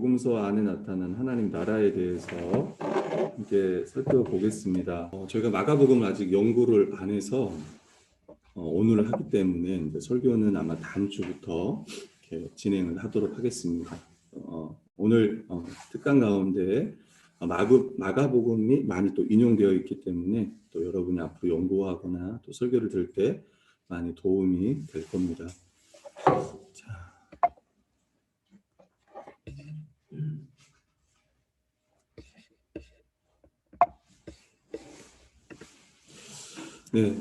복음서 안에 나타난 하나님 나라에 대해서 함께 살펴보겠습니다. 저희가 마가복음을 아직 연구를 안 해서 오늘 하기 때문에 이제 설교는 아마 다음 주부터 이렇게 진행을 하도록 하겠습니다. 오늘 특강 가운데 마가복음이 많이 또 인용되어 있기 때문에 또 여러분이 앞으로 연구하거나 또 설교를 들을 때 많이 도움이 될 겁니다. 자. 네,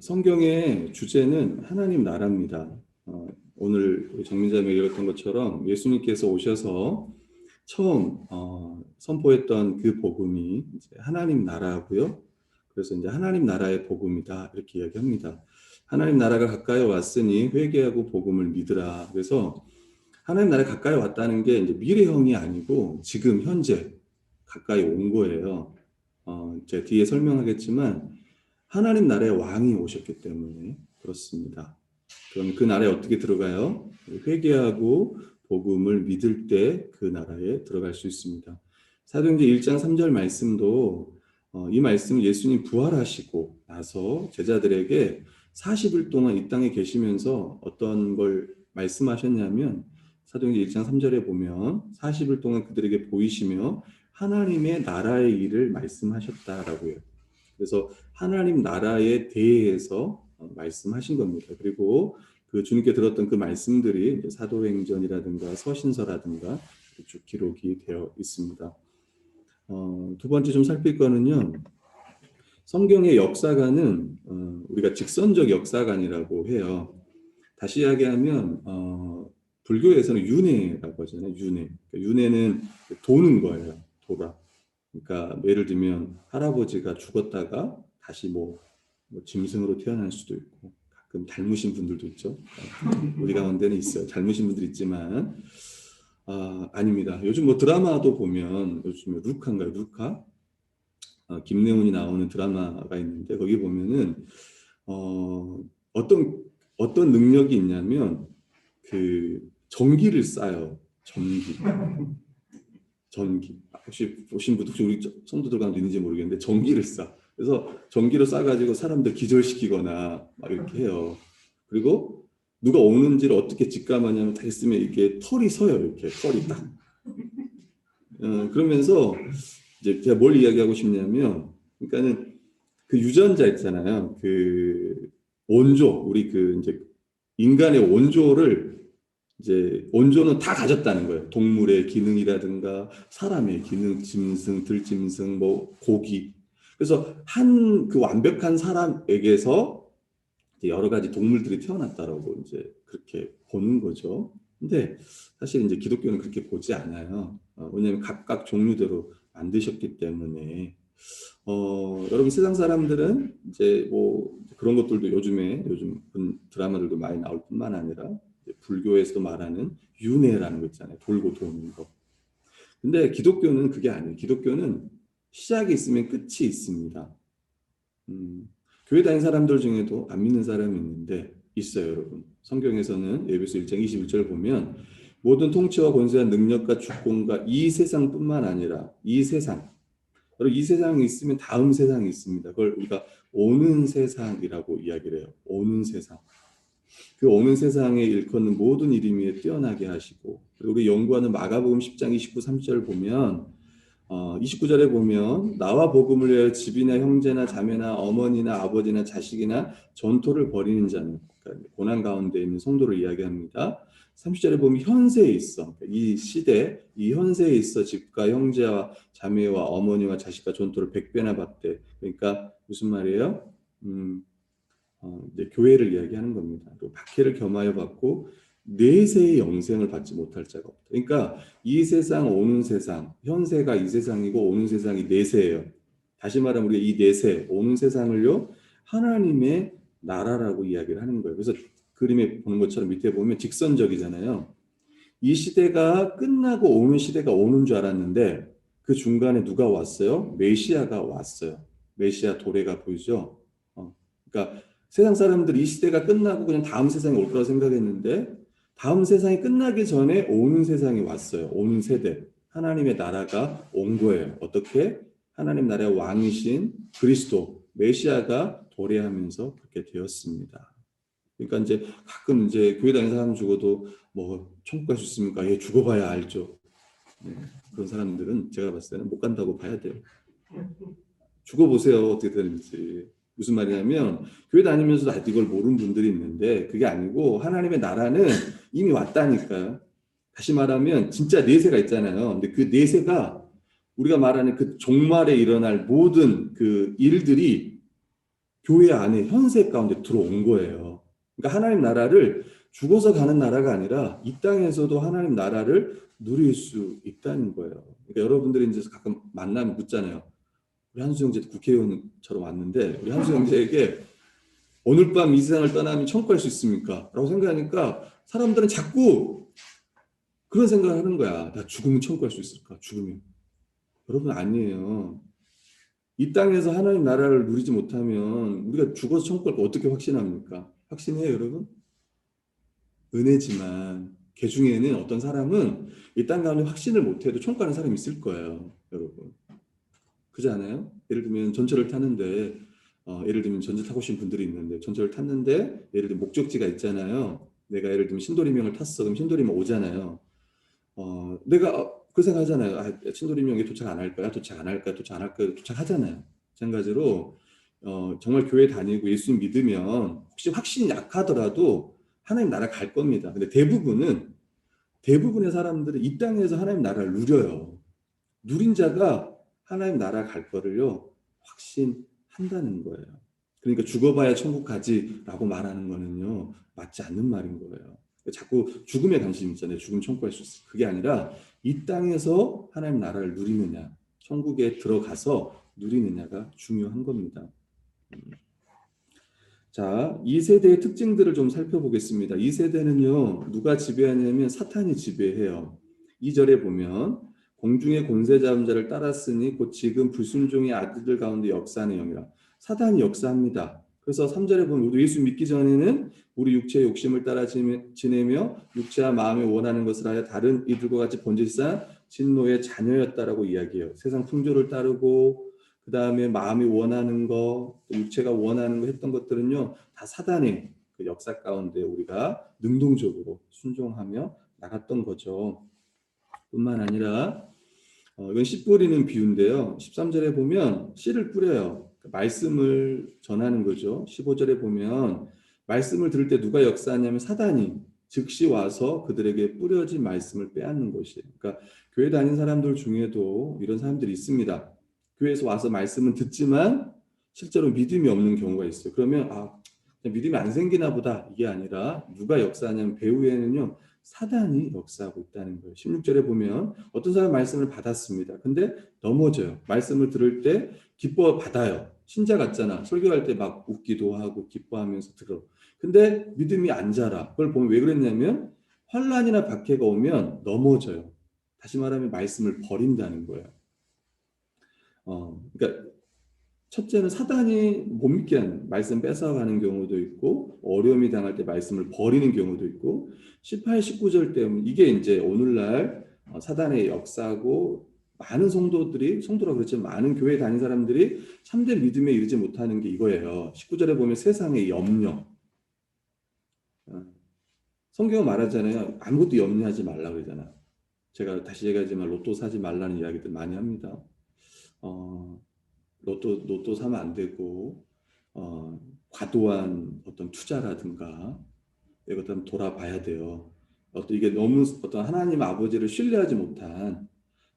성경의 주제는 하나님 나라입니다. 오늘 정민자매가 읽었던 것처럼 예수님께서 오셔서 처음 선포했던 그 복음이 이제 하나님 나라고요. 그래서 이제 하나님 나라의 복음이다 이렇게 이야기합니다. 하나님 나라가 가까이 왔으니 회개하고 복음을 믿으라. 그래서 하나님 나라 가까이 왔다는 게 이제 미래형이 아니고 지금 현재 가까이 온 거예요. 제가 뒤에 설명하겠지만 하나님 나라의 왕이 오셨기 때문에 그렇습니다. 그럼 그 나라에 어떻게 들어가요? 회개하고 복음을 믿을 때 그 나라에 들어갈 수 있습니다. 사도행전 1장 3절 말씀도 이 말씀은 예수님 부활하시고 나서 제자들에게 40일 동안 이 땅에 계시면서 어떤 걸 말씀하셨냐면 사도행전 1장 3절에 보면 40일 동안 그들에게 보이시며 하나님의 나라의 일을 말씀하셨다라고 해요. 그래서 하나님 나라에 대해서 말씀하신 겁니다. 그리고 그 주님께 들었던 그 말씀들이 사도행전이라든가 서신서라든가 쭉 기록이 되어 있습니다. 두 번째 좀 살필 거는요. 성경의 역사관은 우리가 직선적 역사관이라고 해요. 다시 이야기하면 불교에서는 윤회라고 하잖아요. 윤회. 그러니까 윤회는 도는 거예요. 돌아. 그러니까 예를 들면 할아버지가 죽었다가 다시 뭐 짐승으로 태어날 수도 있고 가끔 닮으신 분들도 있죠. 우리 가운데는 있어요. 닮으신 분들 있지만 아닙니다. 요즘 뭐 드라마도 보면 요즘에 루카인가요? 루카? 김래훈이 나오는 드라마가 있는데 거기 보면은 어떤 능력이 있냐면 그 전기를 쏴요. 전기. 혹시 보신 분 혹시 우리 성도들 가운데 있는지 모르겠는데 전기를 쏴. 그래서 전기로 쏴가지고 사람들 기절시키거나 막 이렇게 해요. 그리고 누가 오는지를 어떻게 직감하냐면 다 있으면 이렇게 털이 서요. 이렇게 털이 딱. 그러면서 이제 제가 뭘 이야기하고 싶냐면, 그러니까는 그 유전자 있잖아요. 그 원조, 우리 그 이제 인간의 원조를 이제 원조는 다 가졌다는 거예요. 동물의 기능이라든가 사람의 기능, 짐승, 들짐승, 뭐 고기. 그래서 한 그 완벽한 사람에게서 이제 여러 가지 동물들이 태어났다라고 이제 그렇게 보는 거죠. 근데 사실 이제 기독교는 그렇게 보지 않아요. 왜냐하면 각각 종류대로 만드셨기 때문에. 여러분 세상 사람들은 이제 뭐 그런 것들도 요즘 드라마들도 많이 나올 뿐만 아니라 불교에서도 말하는 윤회라는 거 있잖아요. 돌고 도는 거. 근데 기독교는 그게 아니에요. 기독교는 시작이 있으면 끝이 있습니다. 교회 다니는 사람들 중에도 안 믿는 사람이 있는데 있어요, 여러분. 성경에서는 에베소 1장 21절 보면 모든 통치와 권세와 능력과 주권과 이 세상뿐만 아니라 이 세상, 여러분 이 세상이 있으면 다음 세상이 있습니다. 그걸 우리가 오는 세상이라고 이야기를 해요. 오는 세상. 그 오는 세상에 일컫는 모든 이름 위에 뛰어나게 하시고, 그리고 우리 연구하는 마가복음 10장 29, 30절 보면 29절에 보면 나와 복음을 위하여 집이나 형제나 자매나 어머니나 아버지나 자식이나 전토를 벌이는 자는, 그러니까 고난 가운데 있는 성도를 이야기합니다. 30절에 보면 현세에 있어, 이 시대, 이 현세에 있어 집과 형제와 자매와 어머니와 자식과 전토를 100배나 받대. 그러니까 무슨 말이에요? 이제 교회를 이야기하는 겁니다. 또 박해를 겸하여 받고 내세의 영생을 받지 못할 자가 없다. 그러니까 이 세상 오는 세상, 현세가 이 세상이고 오는 세상이 내세예요. 다시 말하면 우리가 이 내세, 오는 세상을요 하나님의 나라라고 이야기를 하는 거예요. 그래서 그림에 보는 것처럼 밑에 보면 직선적이잖아요. 이 시대가 끝나고 오는 시대가 오는 줄 알았는데 그 중간에 누가 왔어요? 메시아가 왔어요. 메시아 도래가 보이죠? 그러니까 세상 사람들이 이 시대가 끝나고 그냥 다음 세상에 올 거라 생각했는데 다음 세상이 끝나기 전에 오는 세상이 왔어요. 오는 세대. 하나님의 나라가 온 거예요. 어떻게? 하나님 나라의 왕이신 그리스도, 메시아가 도래하면서 그렇게 되었습니다. 그러니까 이제 가끔 이제 교회 다니는 사람 죽어도 뭐 천국 갈 수 있습니까? 예, 죽어봐야 알죠. 네, 그런 사람들은 제가 봤을 때는 못 간다고 봐야 돼요. 죽어보세요. 어떻게 되는지. 무슨 말이냐면 교회 다니면서도 아직 이걸 모르는 분들이 있는데 그게 아니고 하나님의 나라는 이미 왔다니까요. 다시 말하면 진짜 내세가 있잖아요. 근데 그 내세가 우리가 말하는 그 종말에 일어날 모든 그 일들이 교회 안에 현세 가운데 들어온 거예요. 그러니까 하나님 나라를 죽어서 가는 나라가 아니라 이 땅에서도 하나님 나라를 누릴 수 있다는 거예요. 그러니까 여러분들이 이제 가끔 만나면 묻잖아요. 우리 한수 형제 국회의원처럼 왔는데 우리 한수 형제에게 오늘 밤 이 세상을 떠나면 천국 갈 수 있습니까? 라고 생각하니까 사람들은 자꾸 그런 생각을 하는 거야. 나 죽으면 천국 갈 수 있을까? 죽으면. 여러분 아니에요. 이 땅에서 하나님 나라를 누리지 못하면 우리가 죽어서 천국 갈 거 어떻게 확신합니까? 확신해요, 여러분? 은혜지만 개 중에는 어떤 사람은 이 땅 가운데 확신을 못해도 천국 가는 사람이 있을 거예요, 여러분. 그렇지 않아요? 예를 들면 전철을 타는데 예를 들면 전철 타고 오신 분들이 있는데 전철을 탔는데 예를 들면 목적지가 있잖아요. 내가 예를 들면 신도리명을 탔어. 그럼 신도리명 오잖아요. 내가 그 생각하잖아요. 아, 신도리명에 도착 안 할 거야, 도착 안 할 거야, 도착 안 할 거야, 도착하잖아요. 마찬가지로 정말 교회 다니고 예수 믿으면 혹시 확신이 약하더라도 하나님 나라 갈 겁니다. 근데 대부분의 사람들은 이 땅에서 하나님 나라를 누려요. 누린 자가 하나님 나라 갈 거를요 확신한다는 거예요. 그러니까 죽어봐야 천국 가지라고 말하는 거는요 맞지 않는 말인 거예요. 자꾸 죽음에 관심 있잖아요. 죽으면 천국 갈 수 있어. 그게 아니라 이 땅에서 하나님 나라를 누리느냐, 천국에 들어가서 누리느냐가 중요한 겁니다. 자, 이 세대의 특징들을 좀 살펴보겠습니다. 이 세대는요 누가 지배하냐면 사탄이 지배해요. 2절에 보면 공중의 권세 잡은 자를 따랐으니 곧 지금 불순종의 아들들 가운데 역사하는 영이라. 사단이 역사합니다. 그래서 3절에 보면 우리 예수 믿기 전에는 우리 육체의 욕심을 따라 지내며 육체와 마음이 원하는 것을 하여 다른 이들과 같이 본질상 진노의 자녀였다라고 이야기해요. 세상 풍조를 따르고 그 다음에 마음이 원하는 거, 육체가 원하는 거 했던 것들은요 다 사단의 그 역사 가운데 우리가 능동적으로 순종하며 나갔던 거죠. 뿐만 아니라 이건 씨 뿌리는 비유인데요. 13절에 보면 씨를 뿌려요. 말씀을 전하는 거죠. 15절에 보면 말씀을 들을 때 누가 역사하냐면 사단이 즉시 와서 그들에게 뿌려진 말씀을 빼앗는 것이에요. 그러니까 교회 다니는 사람들 중에도 이런 사람들이 있습니다. 교회에서 와서 말씀은 듣지만 실제로 믿음이 없는 경우가 있어요. 그러면 믿음이 안 생기나 보다 이게 아니라 누가 역사하냐면 배후에는요 사단이 역사하고 있다는 거예요. 16절에 보면 어떤 사람 말씀을 받았습니다. 근데 넘어져요. 말씀을 들을 때 기뻐 받아요. 신자 같잖아. 설교할 때 막 웃기도 하고 기뻐하면서 들어. 근데 믿음이 안 자라. 그걸 보면 왜 그랬냐면 환난이나 박해가 오면 넘어져요. 다시 말하면 말씀을 버린다는 거예요. 그러니까 첫째는 사단이 못 믿게 하는 말씀 뺏어가는 경우도 있고 어려움이 당할 때 말씀을 버리는 경우도 있고 18, 19절 때문에 이게 이제 오늘날 사단의 역사고 많은 성도라고 그랬지만 많은 교회 다니는 사람들이 참된 믿음에 이르지 못하는 게 이거예요. 19절에 보면 세상의 염려. 성경은 말하잖아요. 아무것도 염려하지 말라 그러잖아요. 제가 다시 얘기하지만 로또 사지 말라는 이야기들 많이 합니다. 로또 사면 안 되고 과도한 어떤 투자라든가 이것도 돌아봐야 돼요. 이게 너무 어떤 하나님 아버지를 신뢰하지 못한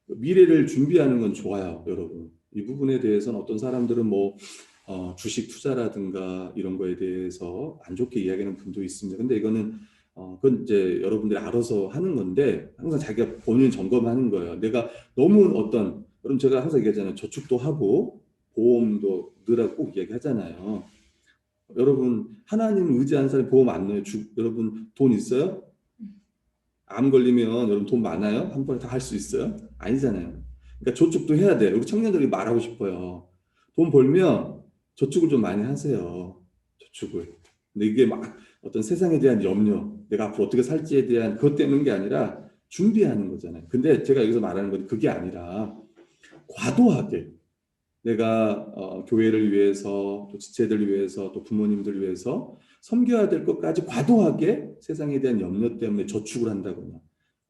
미래를 준비하는 건 좋아요, 여러분. 이 부분에 대해서는 어떤 사람들은 뭐 주식 투자라든가 이런 거에 대해서 안 좋게 이야기하는 분도 있습니다. 근데 이거는 그건 이제 여러분들이 알아서 하는 건데 항상 자기가 본인 점검하는 거예요. 내가 너무 여러분 제가 항상 얘기하잖아요. 저축도 하고 보험도 넣으라고 꼭 얘기하잖아요. 여러분 하나님 의지하는 사람이 보험 안 넣어요. 여러분 돈 있어요? 암 걸리면 여러분 돈 많아요? 한 번에 다 할 수 있어요? 아니잖아요. 그러니까 저축도 해야 돼요. 우리 청년들이 말하고 싶어요. 돈 벌면 저축을 좀 많이 하세요. 저축을. 근데 이게 막 어떤 세상에 대한 염려, 내가 앞으로 어떻게 살지에 대한 그것 때문인 게 아니라 준비하는 거잖아요. 근데 제가 여기서 말하는 건 그게 아니라 과도하게 내가 교회를 위해서 또 지체들 위해서 또 부모님들 위해서 섬겨야 될 것까지 과도하게 세상에 대한 염려 때문에 저축을 한다거나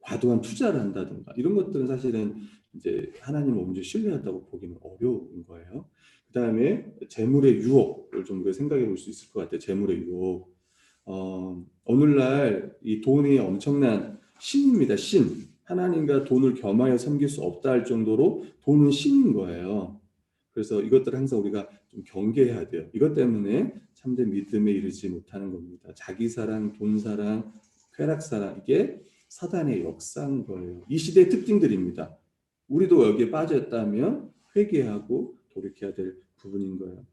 과도한 투자를 한다든가 이런 것들은 사실은 이제 하나님을 온전히 신뢰한다고 보기는 어려운 거예요. 그 다음에 재물의 유혹을 좀 우리가 생각해 볼 수 있을 것 같아요. 재물의 유혹. 오늘날 이 돈이 엄청난 신입니다. 신. 하나님과 돈을 겸하여 섬길 수 없다 할 정도로 돈은 신인 거예요. 그래서 이것들을 항상 우리가 좀 경계해야 돼요. 이것 때문에 참된 믿음에 이르지 못하는 겁니다. 자기 사랑, 돈 사랑, 쾌락 사랑 이게 사단의 역사인 거예요. 이 시대의 특징들입니다. 우리도 여기에 빠졌다면 회개하고 돌이켜야 될 부분인 거예요.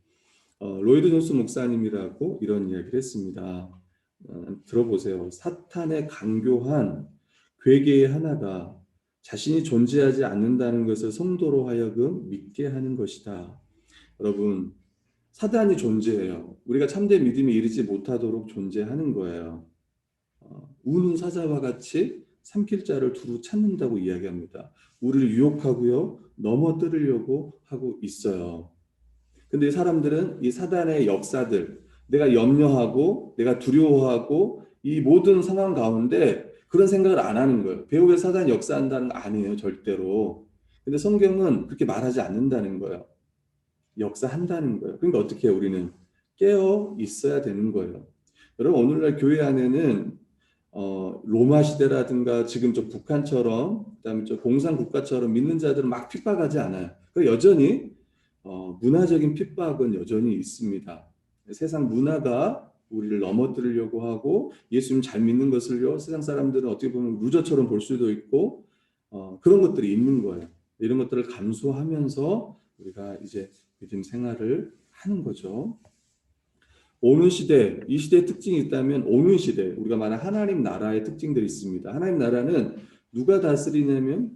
로이드 존스 목사님이라고 이런 이야기를 했습니다. 들어보세요. 사탄의 강교한 괴계의 하나가 자신이 존재하지 않는다는 것을 성도로 하여금 믿게 하는 것이다. 여러분, 사단이 존재해요. 우리가 참된 믿음에 이르지 못하도록 존재하는 거예요. 우는 사자와 같이 삼킬 자를 두루 찾는다고 이야기합니다. 우리를 유혹하고요, 넘어뜨리려고 하고 있어요. 근데 이 사람들은 이 사단의 역사들, 내가 염려하고, 내가 두려워하고, 이 모든 상황 가운데 그런 생각을 안 하는 거예요. 배후에 사단이 역사한다는 거 아니에요, 절대로. 근데 성경은 그렇게 말하지 않는다는 거예요. 역사한다는 거예요. 그러니까 어떻게 해요, 우리는? 깨어 있어야 되는 거예요. 여러분, 오늘날 교회 안에는 로마 시대라든가 지금 저 북한처럼, 그다음에 저 공산 국가처럼 믿는 자들은 막 핍박하지 않아요. 여전히 문화적인 핍박은 여전히 있습니다. 세상 문화가 우리를 넘어뜨리려고 하고 예수님 잘 믿는 것을요 세상 사람들은 어떻게 보면 루저처럼 볼 수도 있고 그런 것들이 있는 거예요. 이런 것들을 감수하면서 우리가 이제 믿음 생활을 하는 거죠. 오는 시대, 이 시대의 특징이 있다면 오는 시대, 우리가 말하는 하나님 나라의 특징들이 있습니다. 하나님 나라는 누가 다스리냐면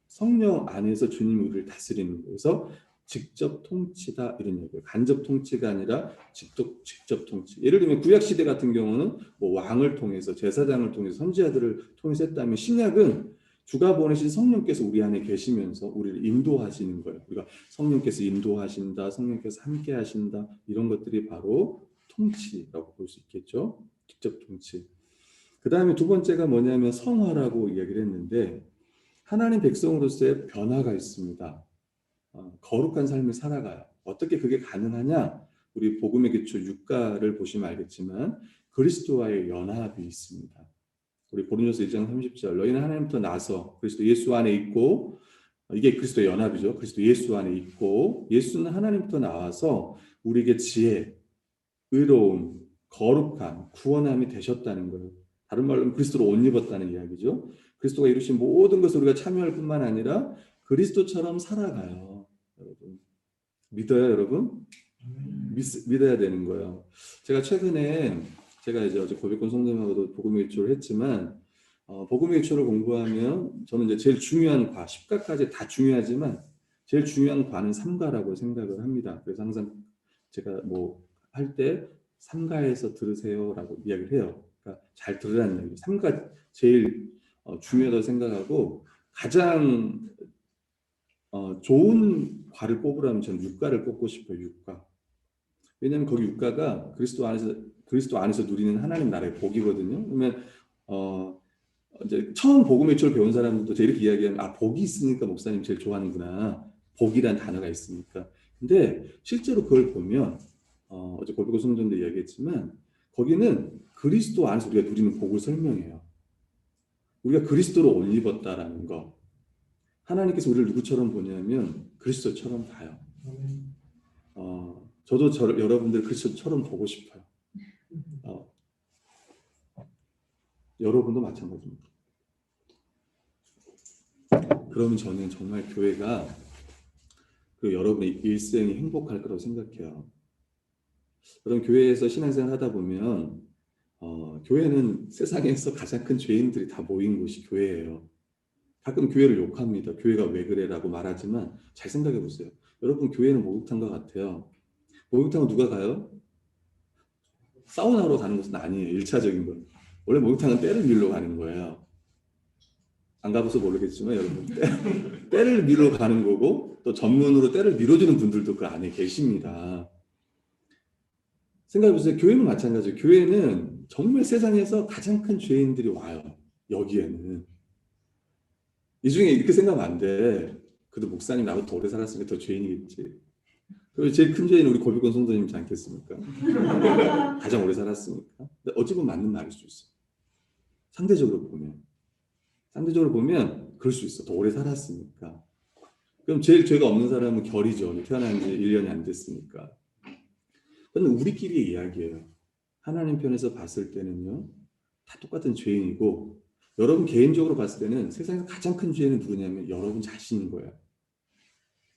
성령 안에서 주님이 우리를 다스리는 거예요. 그래서 직접 통치다 이런 얘기예요. 간접 통치가 아니라 직접 통치. 예를 들면 구약 시대 같은 경우는 뭐 왕을 통해서 제사장을 통해서 선지자들을 통해서 했다면 신약은 주가 보내신 성령께서 우리 안에 계시면서 우리를 인도하시는 거예요. 우리가 성령께서 인도하신다, 성령께서 함께 하신다 이런 것들이 바로 통치라고 볼 수 있겠죠. 직접 통치. 그 다음에 두 번째가 뭐냐면 성화라고 이야기를 했는데 하나님 백성으로서의 변화가 있습니다. 거룩한 삶을 살아가요. 어떻게 그게 가능하냐? 우리 복음의 기초 6가를 보시면 알겠지만 그리스도와의 연합이 있습니다. 우리 고린도서 1장 30절 너희는 하나님부터 나서 그리스도 예수 안에 있고 이게 그리스도의 연합이죠. 그리스도 예수 안에 있고 예수는 하나님부터 나와서 우리에게 지혜, 의로움, 거룩함, 구원함이 되셨다는 거예요. 다른 말로 그리스도로 옷 입었다는 이야기죠. 그리스도가 이루신 모든 것을 우리가 참여할 뿐만 아니라 그리스도처럼 살아가요. 여러분 믿어요, 여러분? 믿어야 되는 거예요. 제가 최근에 제가 이제 어제 고백권 성도님하고도 복음의 기초를 했지만 복음의 기초를 공부하면 저는 이제 제일 중요한 과 10가까지 다 중요하지만 제일 중요한 과는 3가라고 생각을 합니다. 그래서 항상 제가 뭐 할 때 3가에서 들으세요라고 이야기를 해요. 그러니까 잘 들으라는 얘기. 3가 제일 중요하다고 생각하고 가장 좋은 과를 뽑으라면 저는 6가를 뽑고 싶어요. 6가. 왜냐하면 거기 6가가 그리스도 안에서 누리는 하나님 나라의 복이거든요. 그러면 이제 처음 복음의 기초를 배운 사람들도 이렇게 이야기하면 복이 있으니까 목사님 제일 좋아하는구나. 복이란 단어가 있으니까. 근데 실제로 그걸 보면 어제 고백고 성전도 이야기했지만 거기는 그리스도 안에서 우리가 누리는 복을 설명해요. 우리가 그리스도로 옷 입었다라는 거. 하나님께서 우리를 누구처럼 보냐면 그리스도처럼 봐요. 저도 여러분들 그리스도처럼 보고 싶어요. 여러분도 마찬가지입니다. 그러면 저는 정말 교회가 여러분의 일생이 행복할 거라고 생각해요. 여러분 교회에서 신앙생활 하다 보면 교회는 세상에서 가장 큰 죄인들이 다 모인 곳이 교회예요. 가끔 교회를 욕합니다. 교회가 왜 그래라고 말하지만 잘 생각해 보세요. 여러분 교회는 목욕탕과 같아요. 목욕탕은 누가 가요? 사우나로 가는 것은 아니에요. 일차적인 건. 원래 목욕탕은 때를 밀러 가는 거예요. 안 가봐서 모르겠지만 여러분 때를 밀러 가는 거고 또 전문으로 때를 밀어주는 분들도 그 안에 계십니다. 생각해보세요. 교회는 마찬가지예요. 교회는 정말 세상에서 가장 큰 죄인들이 와요. 여기에는. 이 중에 이렇게 생각하면 안 돼. 그래도 목사님 나보다 더 오래 살았으니까 더 죄인이겠지. 그리고 제일 큰 죄인은 우리 고백권 성도님이지 않겠습니까? 가장 오래 살았으니까. 근데 어찌 보면 맞는 말일 수 있어. 상대적으로 보면 그럴 수 있어. 더 오래 살았으니까. 그럼 제일 죄가 없는 사람은 결이죠. 태어난 지 1년이 안 됐으니까. 그건 우리끼리의 이야기예요. 하나님 편에서 봤을 때는요. 다 똑같은 죄인이고 여러분 개인적으로 봤을 때는 세상에서 가장 큰 죄는 누구냐면 여러분 자신인 거예요.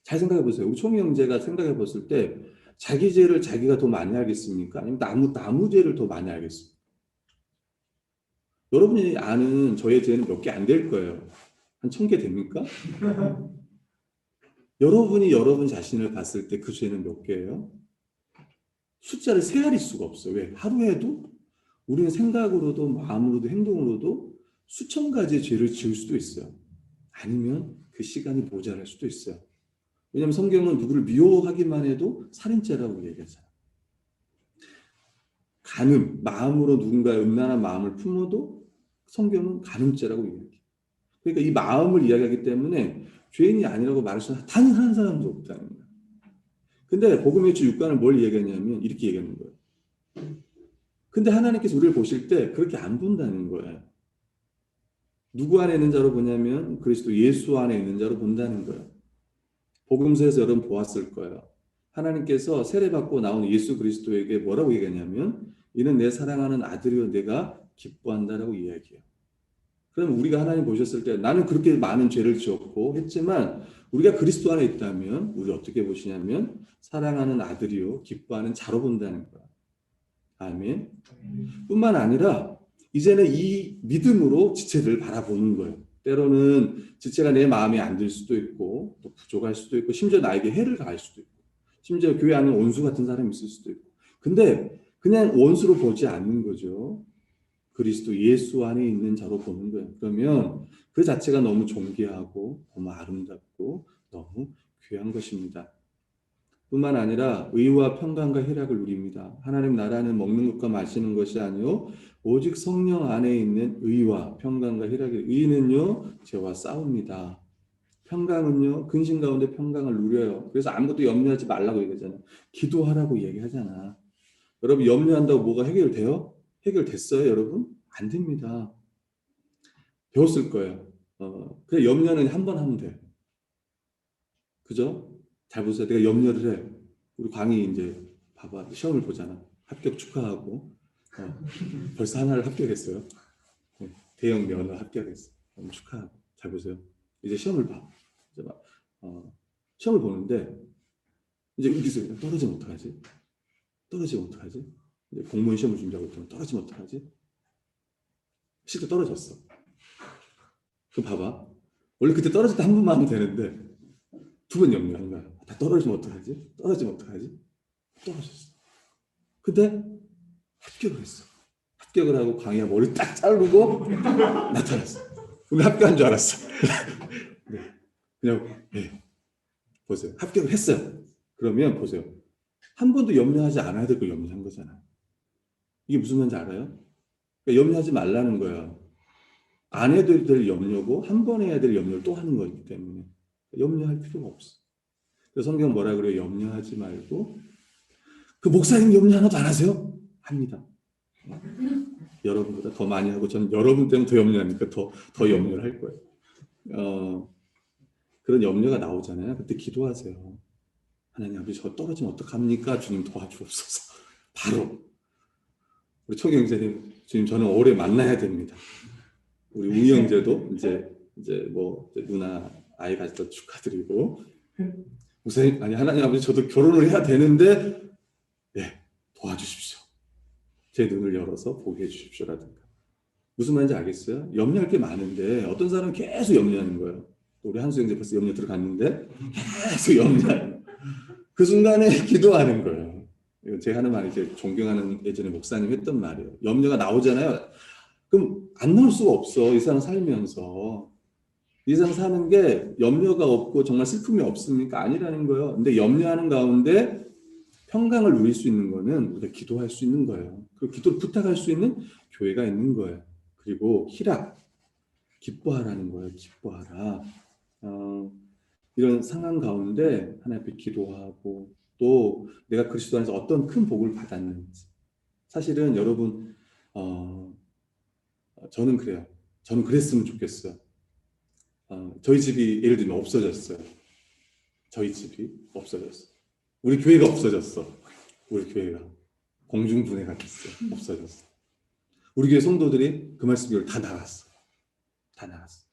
잘 생각해 보세요. 우리 총이 형제가 생각해 봤을 때 자기 죄를 자기가 더 많이 알겠습니까? 아니면 나무 죄를 더 많이 알겠습니까? 여러분이 아는 저의 죄는 몇 개 안 될 거예요. 한 1000개 됩니까? 여러분이 여러분 자신을 봤을 때 그 죄는 몇 개예요? 숫자를 세알일 수가 없어요. 왜? 하루에도 우리는 생각으로도 마음으로도 행동으로도 수천 가지의 죄를 지을 수도 있어요. 아니면 그 시간이 모자랄 수도 있어요. 왜냐하면 성경은 누구를 미워하기만 해도 살인죄라고 얘기하잖아요. 간음, 마음으로 누군가의 음란한 마음을 품어도 성경은 간음죄라고 얘기해요. 그러니까 이 마음을 이야기하기 때문에 죄인이 아니라고 말할 수 있는 단 한 사람도 없다는 거예요. 근데 복음의 주 6간을 뭘 얘기하냐면 이렇게 얘기하는 거예요. 근데 하나님께서 우리를 보실 때 그렇게 안 본다는 거예요. 누구 안에 있는 자로 보냐면 그리스도 예수 안에 있는 자로 본다는 거예요. 복음서에서 여러분 보았을 거예요. 하나님께서 세례받고 나온 예수 그리스도에게 뭐라고 얘기하냐면 이는 내 사랑하는 아들이요 내가 기뻐한다라고 이야기해요. 그럼 우리가 하나님 보셨을 때 나는 그렇게 많은 죄를 지었고 했지만 우리가 그리스도 안에 있다면 우리 어떻게 보시냐면 사랑하는 아들이요 기뻐하는 자로 본다는 거야. 아멘. 뿐만 아니라 이제는 이 믿음으로 지체를 바라보는 거예요. 때로는 지체가 내 마음에 안 들 수도 있고 또 부족할 수도 있고 심지어 나에게 해를 가할 수도 있고 심지어 교회 안에 원수 같은 사람이 있을 수도 있고 근데 그냥 원수로 보지 않는 거죠. 그리스도 예수 안에 있는 자로 보는 거예요. 그러면 그 자체가 너무 존귀하고 너무 아름답고 너무 귀한 것입니다. 뿐만 아니라 의와 평강과 희락을 누립니다. 하나님 나라는 먹는 것과 마시는 것이 아니요 오직 성령 안에 있는 의와 평강과 희락이 의는요 죄와 싸웁니다. 평강은요 근심 가운데 평강을 누려요. 그래서 아무것도 염려하지 말라고 얘기하잖아요. 기도하라고 얘기하잖아. 여러분 염려한다고 뭐가 해결돼요? 해결됐어요 여러분? 안 됩니다. 배웠을 거예요. 그냥 염려는 한 번 하면 돼. 그죠? 잘 보세요. 내가 염려를 해. 우리 광희 이제 봐봐. 시험을 보잖아. 합격 축하하고. 벌써 하나를 합격했어요. 대형 면허 합격했어. 너무 축하하고. 잘 보세요. 이제 시험을 봐. 이제 막, 시험을 보는데 이제 여기서 떨어지면 어떡하지? 떨어지면 어떡하지? 이제 공무원 시험을 준비하고 있다면 떨어지면 어떡하지? 실제 떨어졌어. 그럼 봐봐. 원래 그때 떨어질 때 한 번만 하면 되는데 두 번 염려하는 거야. 다 떨어지면 어떡하지? 떨어지면 어떡하지? 떨어졌어. 근데 합격을 했어. 합격을 하고 강의가 머리 딱 자르고 나타났어. 우리 합격한 줄 알았어. 네. 그냥 네. 보세요. 합격을 했어요. 그러면 보세요. 한 번도 염려하지 않아야 될 걸 염려한 거잖아. 이게 무슨 말인지 알아요? 그러니까 염려하지 말라는 거야. 안 해도 될 염려고 한 번 해야 될 염려를 또 하는 거기 때문에 염려할 필요가 없어. 그래서 성경 뭐라 그래요? 염려하지 말고 그 목사님 염려 하나도 안 하세요? 합니다. 여러분보다 더 많이 하고 저는 여러분 때문에 더 염려하니까 더 염려를 할 거예요. 그런 염려가 나오잖아요. 그때 기도하세요. 하나님 아버지 저 떨어지면 어떡합니까? 주님 도와주옵소서. 바로 우리 초기 형제님 주님 저는 오래 만나야 됩니다. 우리 우희 형제도 이제 뭐 누나 아이 가졌다 축하드리고 목사님 아니 하나님 아버지 저도 결혼을 해야 되는데 네 도와주십시오. 제 눈을 열어서 보게 해주십시오라든가 무슨 말인지 알겠어요? 염려할 게 많은데 어떤 사람은 계속 염려하는 거예요. 우리 한수 형제 벌써 염려 들어갔는데 계속 염려하는 그 순간에 기도하는 거예요. 이건 제가 하는 말이 이제 존경하는 예전에 목사님 했던 말이에요. 염려가 나오잖아요. 그럼 안 나올 수가 없어. 이 사람 살면서. 이 세상 사는 게 염려가 없고 정말 슬픔이 없습니까? 아니라는 거예요. 근데 염려하는 가운데 평강을 누릴 수 있는 거는 우리가 기도할 수 있는 거예요. 그리고 기도를 부탁할 수 있는 교회가 있는 거예요. 그리고 희락, 기뻐하라는 거예요. 기뻐하라. 이런 상황 가운데 하나님 앞에 기도하고 또 내가 그리스도 안에서 어떤 큰 복을 받았는지. 사실은 여러분 저는 그래요. 저는 그랬으면 좋겠어요. 저희 집이 예를 들면 없어졌어요. 저희 집이 없어졌어. 우리 교회가 없어졌어. 우리 교회가 공중분해가 됐어. 없어졌어. 우리 교회 성도들이 그 말씀을 다 나갔어. 다 나갔어.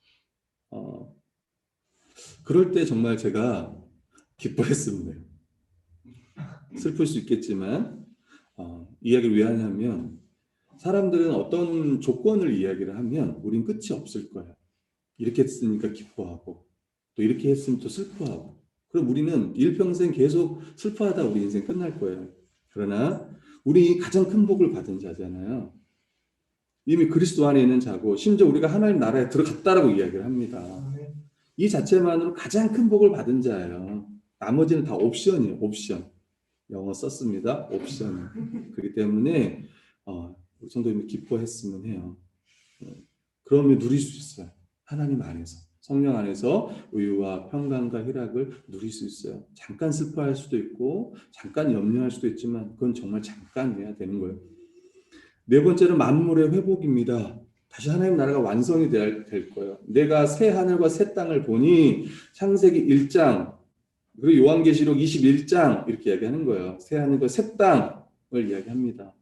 그럴 때 정말 제가 기뻐했습니다. 슬플 수 있겠지만 이야기를 왜 하냐면 사람들은 어떤 조건을 이야기를 하면 우린 끝이 없을 거야. 이렇게 했으니까 기뻐하고 또 이렇게 했으면 또 슬퍼하고 그럼 우리는 일평생 계속 슬퍼하다 우리 인생 끝날 거예요. 그러나 우리 가장 큰 복을 받은 자잖아요. 이미 그리스도 안에 있는 자고 심지어 우리가 하나님 나라에 들어갔다라고 이야기를 합니다. 이 자체만으로 가장 큰 복을 받은 자예요. 나머지는 다 옵션이에요. 옵션. 영어 썼습니다. 옵션. 그렇기 때문에 우리 성도님이 기뻐했으면 해요. 그러면 누릴 수 있어요. 하나님 안에서. 성령 안에서 의와 평강과 희락을 누릴 수 있어요. 잠깐 슬퍼할 수도 있고 잠깐 염려할 수도 있지만 그건 정말 잠깐이어야 되는 거예요. 네 번째는 만물의 회복입니다. 다시 하나님 나라가 완성이 될 거예요. 내가 새 하늘과 새 땅을 보니 창세기 1장 그리고 요한계시록 21장 이렇게 이야기하는 거예요. 새 하늘과 새 땅을 이야기합니다.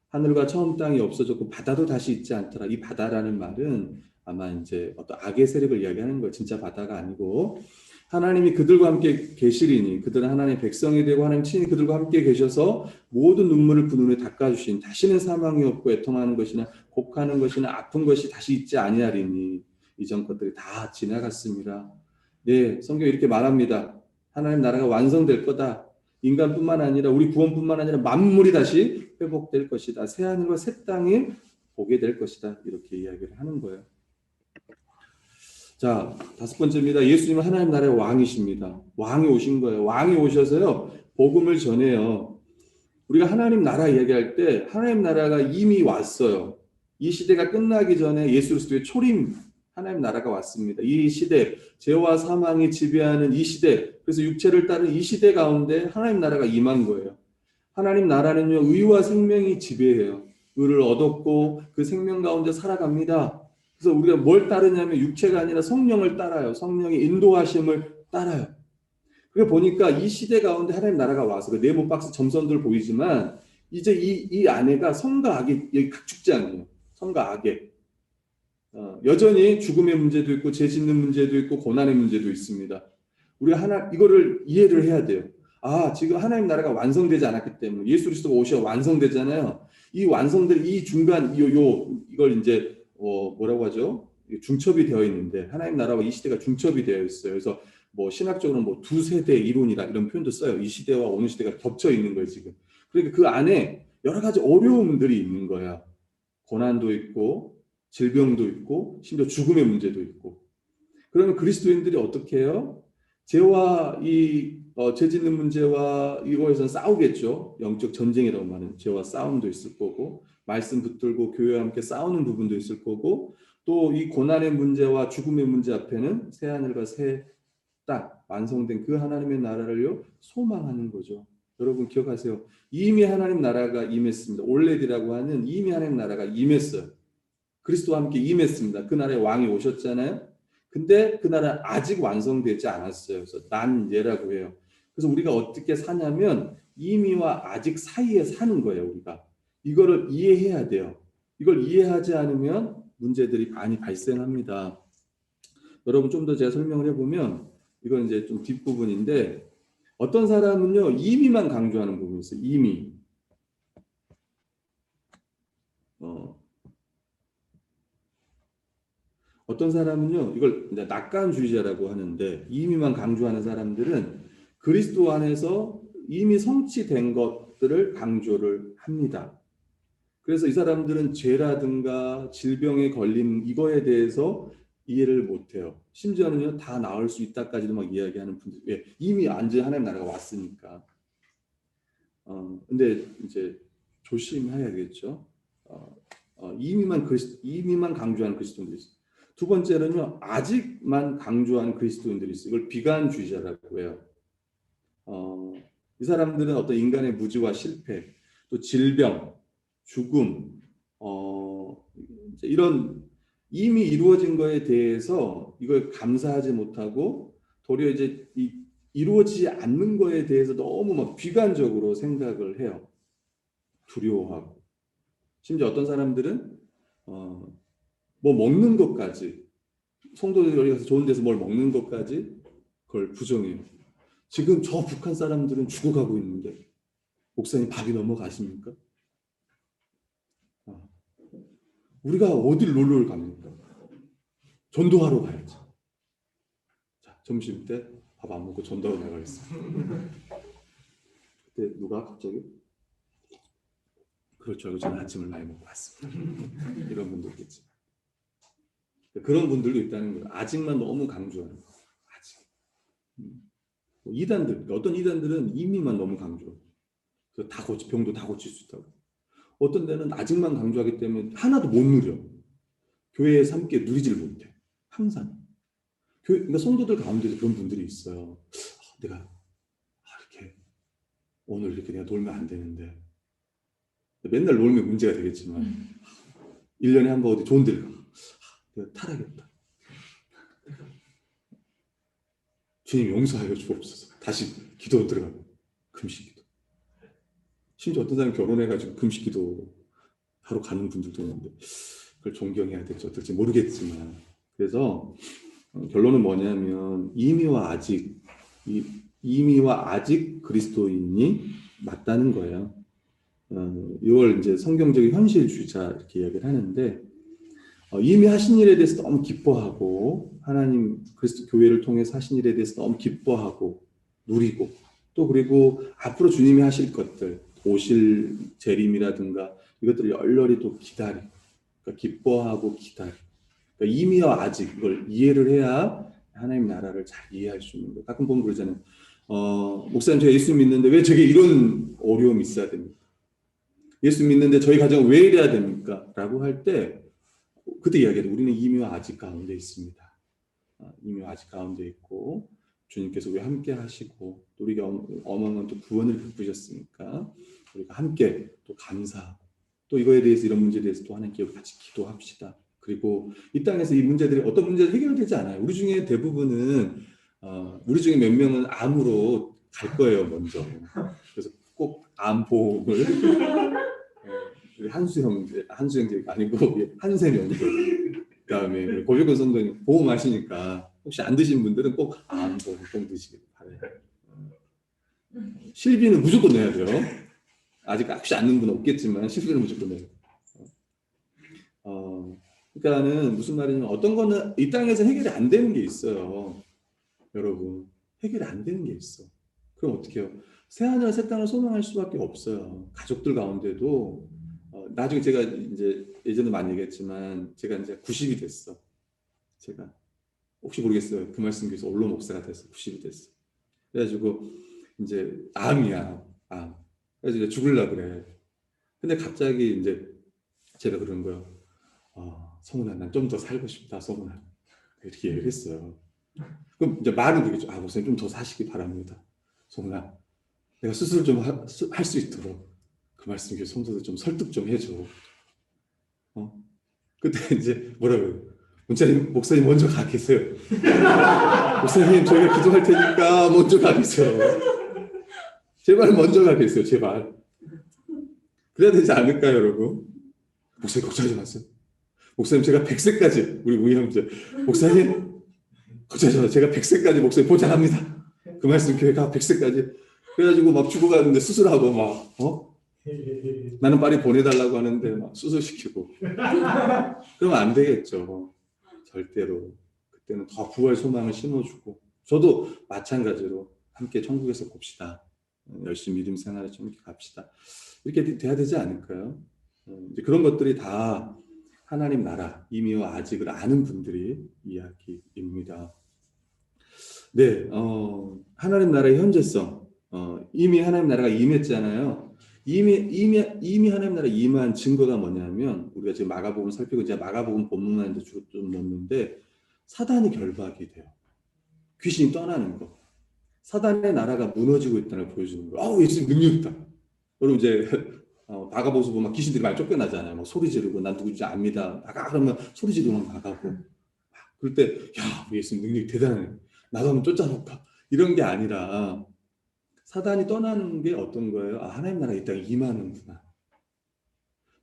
하늘과 처음 땅이 없어졌고 바다도 다시 있지 않더라. 이 바다라는 말은 아마 이제 어떤 악의 세력을 이야기하는 거예요. 진짜 바다가 아니고 하나님이 그들과 함께 계시리니 그들은 하나님의 백성이 되고 하나님 친히 그들과 함께 계셔서 모든 눈물을 그 눈에 닦아주신 다시는 사망이 없고 애통하는 것이나 곡하는 것이나 아픈 것이 다시 있지 아니하리니 이전 것들이 다 지나갔습니다. 네, 성경이 이렇게 말합니다. 하나님 나라가 완성될 거다. 인간뿐만 아니라 우리 구원뿐만 아니라 만물이 다시 회복될 것이다. 새 하늘과 새 땅이 보게 될 것이다. 이렇게 이야기를 하는 거예요. 자, 다섯 번째입니다. 예수님은 하나님 나라의 왕이십니다. 왕이 오신 거예요. 왕이 오셔서요. 복음을 전해요. 우리가 하나님 나라 이야기할 때 하나님 나라가 이미 왔어요. 이 시대가 끝나기 전에 예수 그리스도의 초림 하나님 나라가 왔습니다. 이 시대, 죄와 사망이 지배하는 이 시대, 그래서 육체를 따른 이 시대 가운데 하나님 나라가 임한 거예요. 하나님 나라는요, 의와 생명이 지배해요. 의를 얻었고 그 생명 가운데 살아갑니다. 그래서 우리가 뭘 따르냐면 육체가 아니라 성령을 따라요. 성령의 인도하심을 따라요. 그래 보니까 이 시대 가운데 하나님 나라가 와서 그 네모 박스 점선들 보이지만 이제 이 안에가 성과 악이 여기 각축장이에요. 성과 악에 여전히 죽음의 문제도 있고 죄 짓는 문제도 있고 고난의 문제도 있습니다. 우리가 이거를 이해를 해야 돼요. 지금 하나님 나라가 완성되지 않았기 때문에 예수 그리스도가 오셔 완성되잖아요. 이 완성된 이 중간 이걸 이제 뭐라고 하죠? 중첩이 되어 있는데 하나님 나라와 이 시대가 중첩이 되어 있어요. 그래서 뭐 신학적으로는 뭐 두 세대 이론이라 이런 표현도 써요. 이 시대와 어느 시대가 겹쳐 있는 거예요 지금. 그러니까 그 안에 여러 가지 어려움들이 있는 거야. 고난도 있고 질병도 있고 심지어 죽음의 문제도 있고. 그러면 그리스도인들이 어떻게 해요? 죄와 죄 짓는 문제와 이거에서 싸우겠죠. 영적 전쟁이라고 말하는 죄와 싸움도 있을 거고 말씀 붙들고 교회와 함께 싸우는 부분도 있을 거고 또 이 고난의 문제와 죽음의 문제 앞에는 새 하늘과 새 땅 완성된 그 하나님의 나라를요 소망하는 거죠. 여러분 기억하세요. 이미 하나님 나라가 임했습니다. 올레디라고 하는 이미 하나님 나라가 임했어요. 그리스도와 함께 임했습니다. 그 나라의 왕이 오셨잖아요. 근데 그 나라는 아직 완성되지 않았어요. 그래서 난 예라고 해요. 그래서 우리가 어떻게 사냐면 이미와 아직 사이에 사는 거예요. 우리가 이거를 이해해야 돼요. 이걸 이해하지 않으면 문제들이 많이 발생합니다. 여러분 좀 더 제가 설명을 해보면 이건 이제 좀 뒷부분인데 어떤 사람은요 이미만 강조하는 부분이 있어요. 이미 어떤 사람은요 이걸 이제 낙관주의자라고 하는데 이미만 강조하는 사람들은 그리스도 안에서 이미 성취된 것 것들을 강조를 합니다. 그래서 이 사람들은 죄라든가 질병에 걸린 이거에 대해서 이해를 못해요. 심지어는요, 다 나을 수 있다까지도 막 이야기하는 분들, 예, 이미 완전 하나님 나라가 왔으니까. 근데 이제 조심해야겠죠. 이미만 강조하는 그리스도인들이 있어요. 두 번째는요, 아직만 강조하는 그리스도인들이 있어요. 이걸 비관주의자라고 해요. 이 사람들은 어떤 인간의 무지와 실패, 또 질병, 죽음, 이런 이미 이루어진 거에 대해서 이걸 감사하지 못하고 도리어 이제 이루어지지 않는 거에 대해서 너무 막 비관적으로 생각을 해요. 두려워하고. 심지어 어떤 사람들은 뭐 먹는 것까지, 성도들이 여기 가서 좋은 데서 뭘 먹는 것까지 그걸 부정해요. 지금 저 북한 사람들은 죽어가고 있는데 목사님 밥이 넘어가십니까? 우리가 어딜 놀러를 갑니까? 전도하러 가야지. 자, 점심 때 밥 안 먹고 전도하러 나가겠어. 그때 누가 갑자기 그럴 줄 알고 저는 아침을 많이 먹고 왔습니다. 이런 분도 있겠지. 그런 분들도 있다는 거예요. 아직만 너무 강조하는 거예요. 아직. 이단들, 어떤 이단들은 이미만 너무 강조. 그래서 병도 다 고칠 수 있다고. 어떤 데는 아직만 강조하기 때문에 하나도 못 누려. 교회에서 함께 누리질 못해. 항상. 그러니까 성도들 가운데도 그런 분들이 있어요. 내가 이렇게 오늘 이렇게 내가 놀면 안 되는데 맨날 놀면 문제가 되겠지만 1년에 한 번 어디 좋은 데를 가. 내가 탈하겠다. 주님 용서하여 주옵소서. 다시 기도 들어가고 금식기도. 심지어 어떤 사람이 결혼해가지고 금식기도 하러 가는 분들도 있는데 그걸 존경해야 될지 어떨지 모르겠지만 그래서 결론은 뭐냐면 이미와 아직 그리스도인이 맞다는 거예요. 이걸 이제 성경적인 현실주의자 이렇게 이야기를 하는데 이미 하신 일에 대해서 너무 기뻐하고 하나님 그리스도 교회를 통해서 하신 일에 대해서 너무 기뻐하고 누리고 또 그리고 앞으로 주님이 하실 것들 오실 재림이라든가 이것들을 열렬히 또 기다리고 그러니까 기뻐하고 기다리고 그러니까 이미와 아직 이걸 이해를 해야 하나님 나라를 잘 이해할 수 있는 거예요. 가끔 보면 그러잖아요. 목사님 제가 예수 믿는데 왜 저게 이런 어려움이 있어야 됩니까? 예수 믿는데 저희 가정은 왜 이래야 됩니까? 라고 할 때 그때 이야기해요. 우리는 이미와 아직 가운데 있습니다. 이미와 아직 가운데 있고 주님께서 우리 함께 하시고 또 우리가 어마어마한 또 구원을 베푸셨으니까 우리가 함께 또 감사하고 또 이거에 대해서 이런 문제에 대해서 또 하나님께 같이 기도합시다. 그리고 이 땅에서 이 문제들이 어떤 문제도 해결되지 않아요. 우리 중에 대부분은 우리 중에 몇 명은 암으로 갈 거예요 먼저. 그래서 꼭 암 보험을 우리 한수 형제가 아니고 한세 명들 그다음에 우리 고백권 성도님 보험하시니까 혹시 안 드신 분들은 꼭 암 보험 꼭 드시길 바라요. 실비는 무조건 내야 돼요. 아직 혹시 않는 분은 없겠지만 실비는 무조건 내요. 그러니까는 무슨 말이냐면 어떤 거는 이 땅에서 해결이 안 되는 게 있어요. 여러분 해결이 안 되는 게 있어. 그럼 어떻게 해요? 새하늘 새 땅을 소망할 수밖에 없어요. 가족들 가운데도 나중에 제가 이제 예전에 많이 얘기했지만 제가 이제 90이 됐어. 제가 혹시 모르겠어요. 그 말씀 교에서 원로 목사가 돼서 90이 됐어. 그래가지고 이제 암이야. 암. 그래서 이제 죽으려고 그래. 근데 갑자기 이제 제가 그런 거예요. 성훈아, 난 좀 더 살고 싶다, 성훈아. 이렇게 얘기를 했어요. 그럼 이제 말은 그러겠죠. 목사님 좀 더 사시기 바랍니다. 성훈아, 내가 스스로 좀 할 수 있도록 그 말씀 교회 성도들 좀 설득 좀 해줘. 그때 이제 뭐라고요? 목사님 먼저 가 계세요. 목사님 저희가 기도할 테니까 먼저 가 계세요. 제발 먼저 가 계세요. 제발. 그래야 되지 않을까요, 여러분? 목사님 걱정하지 마세요. 목사님 제가 100세까지 우리 형제 목사님 걱정하지 마세요. 제가 100세까지 목사님 보장합니다. 그 말씀 교회가 100세까지 그래가지고 막 죽어가는데 수술하고 막 나는 빨리 보내달라고 하는데 막 수술시키고 그러면 안 되겠죠. 절대로. 그때는 더 부활 소망을 심어주고 저도 마찬가지로 함께 천국에서 봅시다. 열심히 믿음 생활을 좀 이렇게 갑시다. 이렇게 돼야 되지 않을까요? 이제 그런 것들이 다 하나님 나라 이미와 아직을 아는 분들이 이야기입니다. 네, 하나님 나라의 현재성. 이미 하나님 나라가 임했잖아요. 이미 하나님 나라 임한 증거가 뭐냐면, 우리가 지금 마가복음 살피고 이제 마가복음 본문만 이제 주로 좀 놓는데, 사단이 결박이 돼요. 귀신이 떠나는 거. 사단의 나라가 무너지고 있다는 걸 보여주는 거예요. 예수님 능력 있다. 여러분 이제 나가보서 보면 귀신들이 많이 쫓겨나잖아요. 막 소리 지르고 난 누구인지 압니다. 나가 그러면 소리 지르고 나가고. 그럴 때 예수님 능력이 대단해. 나도 한번 쫓아볼까. 이런 게 아니라 사단이 떠나는 게 어떤 거예요? 하나님 나라에 있다가 임하는구나.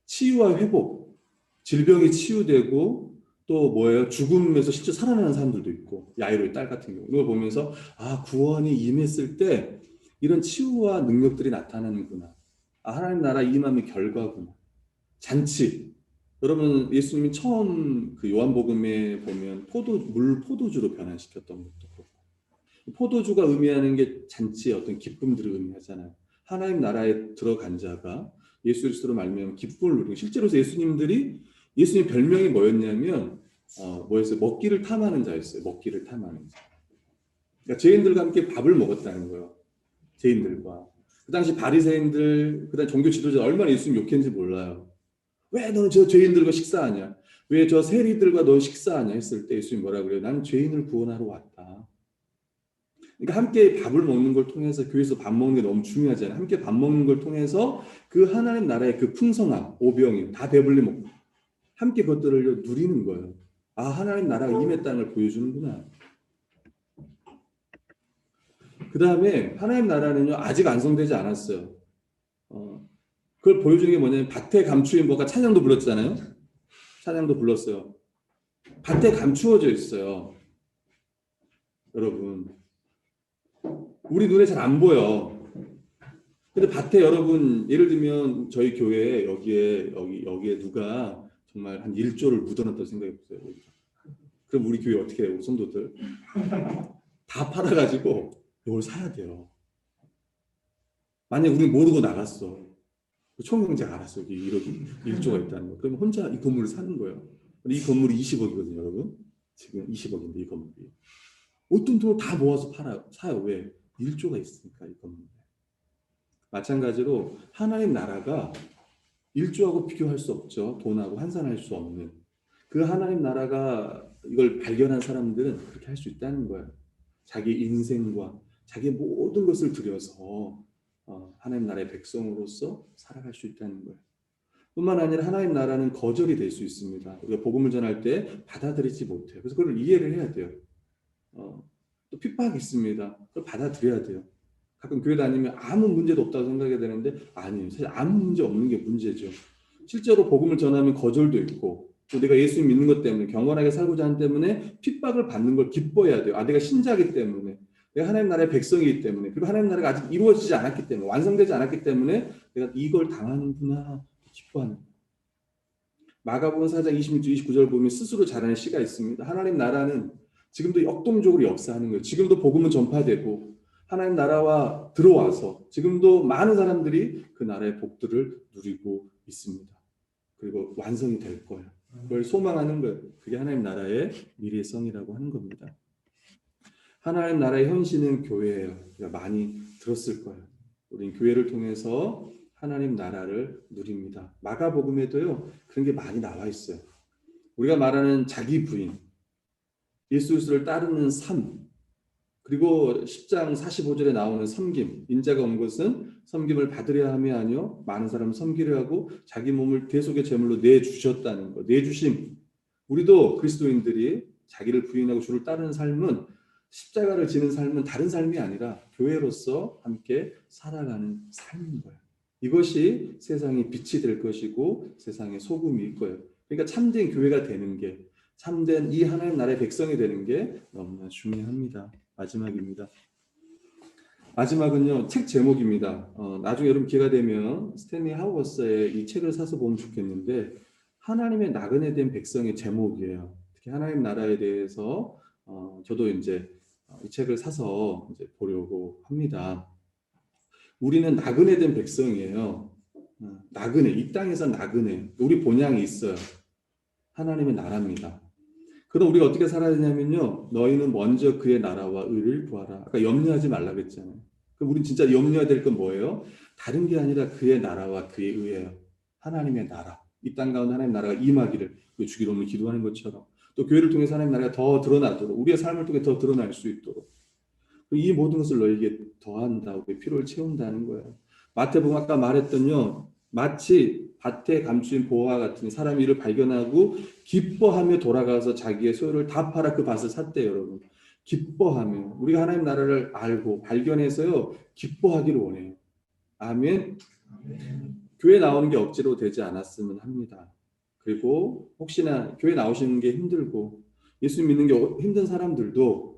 치유와 회복, 질병이 치유되고 또 뭐예요? 죽음에서 실제 살아나는 사람들도 있고, 야이로의 딸 같은 경우 이걸 보면서 구원이 임했을 때 이런 치유와 능력들이 나타나는구나. 하나님 나라 임함의 결과구나. 잔치. 여러분 예수님이 처음 그 요한복음에 보면 포도주로 변환시켰던 것도 그렇고, 포도주가 의미하는 게 잔치의 어떤 기쁨들을 의미하잖아요. 하나님 나라에 들어간 자가 예수 그리스도로 말미암아 기쁨을 누리고, 실제로서 예수님 별명이 뭐였냐면 뭐였어요? 먹기를 탐하는 자였어요. 먹기를 탐하는 자. 그러니까 죄인들과 함께 밥을 먹었다는 거예요. 죄인들과. 그 당시 바리새인들, 그다음 종교 지도자 얼마나 예수님 욕했는지 몰라요. 왜 너는 저 죄인들과 식사하냐? 왜 저 세리들과 너 식사하냐 했을 때 예수님 뭐라 그래요? 나는 죄인을 구원하러 왔다. 그러니까 함께 밥을 먹는 걸 통해서, 교회에서 밥 먹는 게 너무 중요하잖아요. 함께 밥 먹는 걸 통해서 그 하나님 나라의 그 풍성함, 오병이 다 배불리 먹고 함께 그것들을 누리는 거예요. 하나님 나라가 임했다는 걸 보여주는구나. 그 다음에 하나님 나라는요, 아직 완성되지 않았어요. 그걸 보여주는 게 뭐냐면, 밭에 감추인 뭐가 찬양도 불렀잖아요. 찬양도 불렀어요. 밭에 감추어져 있어요. 여러분, 우리 눈에 잘 안 보여. 근데 밭에, 여러분 예를 들면 저희 교회 여기에 누가 정말 한 1조를 묻어놨다고 생각해 보세요. 그럼 우리 교회 어떻게 해요? 우리 성도들 다 팔아가지고 이걸 사야 돼요. 만약 우리 모르고 나갔어, 총경제가 알았어, 여기 1조가 있다는 거, 그러면 혼자 이 건물을 사는 거예요. 근데 이 건물이 20억이거든요, 여러분. 지금 20억인데 이 건물이 어떤 돈을 다 모아서 사요. 왜? 1조가 있으니까, 이 건물에. 마찬가지로 하나님 나라가 1조하고 비교할 수 없죠. 돈하고 환산할 수 없는. 그 하나님 나라가, 이걸 발견한 사람들은 그렇게 할 수 있다는 거예요. 자기 인생과 자기 모든 것을 들여서 하나님 나라의 백성으로서 살아갈 수 있다는 거예요. 뿐만 아니라 하나님 나라는 거절이 될 수 있습니다. 우리가 복음을 전할 때 받아들이지 못해요. 그래서 그걸 이해를 해야 돼요. 또 핍박이 있습니다. 그걸 받아들여야 돼요. 가끔 교회 다니면 아무 문제도 없다고 생각해야 되는데, 아니에요. 사실 아무 문제 없는 게 문제죠. 실제로 복음을 전하면 거절도 있고, 또 내가 예수님 믿는 것 때문에, 경건하게 살고자 하는 때문에 핍박을 받는 걸 기뻐해야 돼요. 내가 신자이기 때문에, 내가 하나님 나라의 백성이기 때문에, 그리고 하나님 나라가 아직 이루어지지 않았기 때문에, 완성되지 않았기 때문에 내가 이걸 당하는구나 기뻐하는 거예요. 마가복음 4장 26절 29절 보면 스스로 잘하는 시가 있습니다. 하나님 나라는 지금도 역동적으로 역사하는 거예요. 지금도 복음은 전파되고 하나님 나라와 들어와서 지금도 많은 사람들이 그 나라의 복들을 누리고 있습니다. 그리고 완성이 될 거예요. 그걸 소망하는 거예요. 그게 하나님 나라의 미래성이라고 하는 겁니다. 하나님 나라의 현실은 교회예요. 우리가 많이 들었을 거예요. 우리는 교회를 통해서 하나님 나라를 누립니다. 마가복음에도요, 그런 게 많이 나와 있어요. 우리가 말하는 자기 부인, 예수 그리스도를 따르는 삶, 그리고 10장 45절에 나오는 섬김, 인자가 온 것은 섬김을 받으려 함이 아니요 많은 사람을 섬기려 하고 자기 몸을 대속의 제물로 내주셨다는 것, 내주심. 우리도 그리스도인들이 자기를 부인하고 주를 따르는 삶은, 십자가를 지는 삶은 다른 삶이 아니라 교회로서 함께 살아가는 삶인 거예요. 이것이 세상의 빛이 될 것이고 세상의 소금일 거예요. 그러니까 참된 교회가 되는 게, 참된 이 하나님 나라의 백성이 되는 게 너무나 중요합니다. 마지막입니다. 마지막은요, 책 제목입니다. 나중에 여러분 기회가 되면 스탠리 하우거스의 이 책을 사서 보면 좋겠는데, 하나님의 나그네 된 백성의 제목이에요. 특히 하나님 나라에 대해서 저도 이제 이 책을 사서 이제 보려고 합니다. 우리는 나그네 된 백성이에요. 나그네, 이 땅에서 나그네. 우리 본향이 있어요. 하나님의 나라입니다. 그럼 우리가 어떻게 살아야 되냐면요. 너희는 먼저 그의 나라와 의를 구하라. 아까 염려하지 말라 그랬잖아요. 그럼 우린 진짜 염려해야 될 건 뭐예요? 다른 게 아니라 그의 나라와 그의 의예요. 하나님의 나라. 이 땅 가운데 하나님의 나라가 임하기를 주기도문을 기도하는 것처럼 또 교회를 통해서 하나님의 나라가 더 드러나도록 우리의 삶을 통해 더 드러날 수 있도록 이 모든 것을 너에게 더한다. 우리의 필요를 채운다는 거예요. 마태복음 아까 말했던요. 마치 밭에 감추인 보화와 같은 사람이 이를 발견하고 기뻐하며 돌아가서 자기의 소유를 다 팔아 그 밭을 샀대요, 여러분. 기뻐하며 우리가 하나님 나라를 알고 발견해서요. 기뻐하기를 원해요. 아멘. 교회 나오는 게 억지로 되지 않았으면 합니다. 그리고 혹시나 교회 나오시는 게 힘들고 예수 믿는 게 힘든 사람들도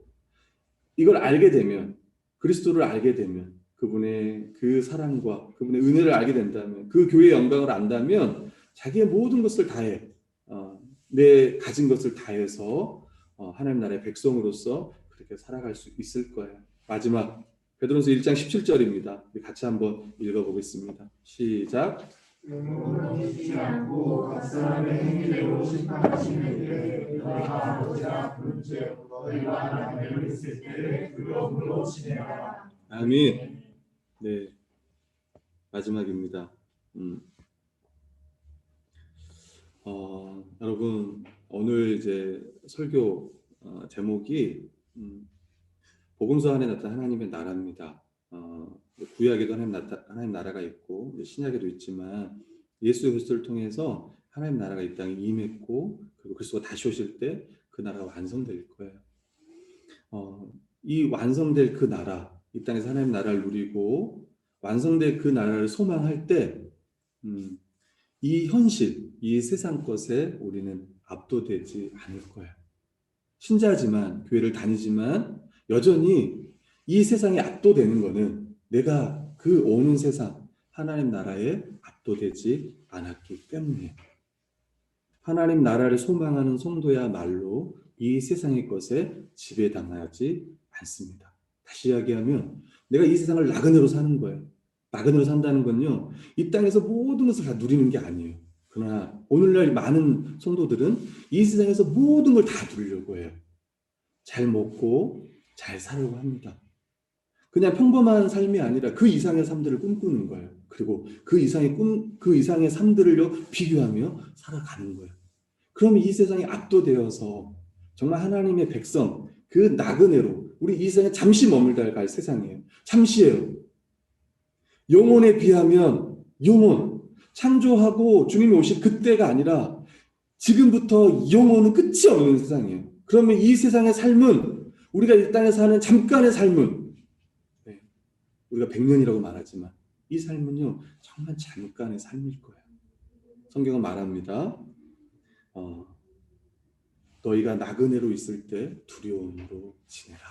이걸 알게 되면 그리스도를 알게 되면 그분의 그 사랑과 그분의 은혜를 알게 된다면 그 교회의 영광을 안다면 자기의 모든 것을 다해 내 가진 것을 다해서 하나님 나라의 백성으로서 그렇게 살아갈 수 있을 거예요. 마지막 베드로전서 1장 17절입니다. 같이 한번 읽어보겠습니다. 시작. 영원히 않고 각 사람의 행위대로 심판하시는 일에 너희가 아버지가 부른즉 너희와 나를 있을 때 그러므로 지내라. 아멘. 네, 마지막입니다. 여러분 오늘 이제 설교 제목이 복음서 안에 나타난 하나님의 나라입니다. 구약에도 하나님 나라가 있고 신약에도 있지만 예수 그리스도를 통해서 하나님 나라가 이 땅에 임했고 그리고 그리스도가 다시 오실 때 그 나라가 완성될 거예요. 이 완성될 그 나라, 이 땅에서 하나님 나라를 누리고 완성될 그 나라를 소망할 때 이 현실, 이 세상 것에 우리는 압도되지 않을 거예요. 신자지만 교회를 다니지만 여전히 이 세상에 압도되는 거는 내가 그 오는 세상 하나님 나라에 압도되지 않았기 때문에 하나님 나라를 소망하는 성도야말로 이 세상의 것에 지배당하지 않습니다. 다시 이야기하면 내가 이 세상을 나그네로 사는 거예요. 나그네로 산다는 건요. 이 땅에서 모든 것을 다 누리는 게 아니에요. 그러나 오늘날 많은 성도들은 이 세상에서 모든 걸 다 누리려고 해요. 잘 먹고 잘 살려고 합니다. 그냥 평범한 삶이 아니라 그 이상의 삶들을 꿈꾸는 거예요. 그리고 그 이상의 삶들을요 비교하며 살아가는 거예요. 그러면 이 세상에 압도되어서 정말 하나님의 백성, 그 나그네로 우리 이 세상에 잠시 머물다 갈 세상이에요. 잠시예요. 영혼에 비하면 영혼, 창조하고 주님이 오실 그때가 아니라 지금부터 영혼은 끝이 없는 세상이에요. 그러면 이 세상의 삶은 우리가 이 땅에 사는 잠깐의 삶은 우리가 100년이라고 말하지만 이 삶은요 정말 잠깐의 삶일 거예요. 성경은 말합니다. 너희가 나그네로 있을 때 두려움으로 지내라.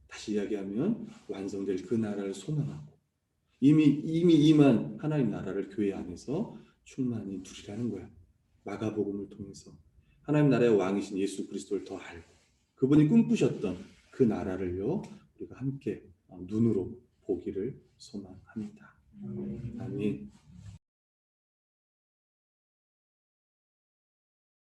다시 이야기하면 완성될 그 나라를 소망하고 이미 임한 하나님 나라를 교회 안에서 충만히 누리라는 거야. 마가복음을 통해서 하나님 나라의 왕이신 예수 그리스도를 더 알고 그분이 꿈꾸셨던 그 나라를요 우리가 함께 눈으로 보기를 소망합니다. 아멘.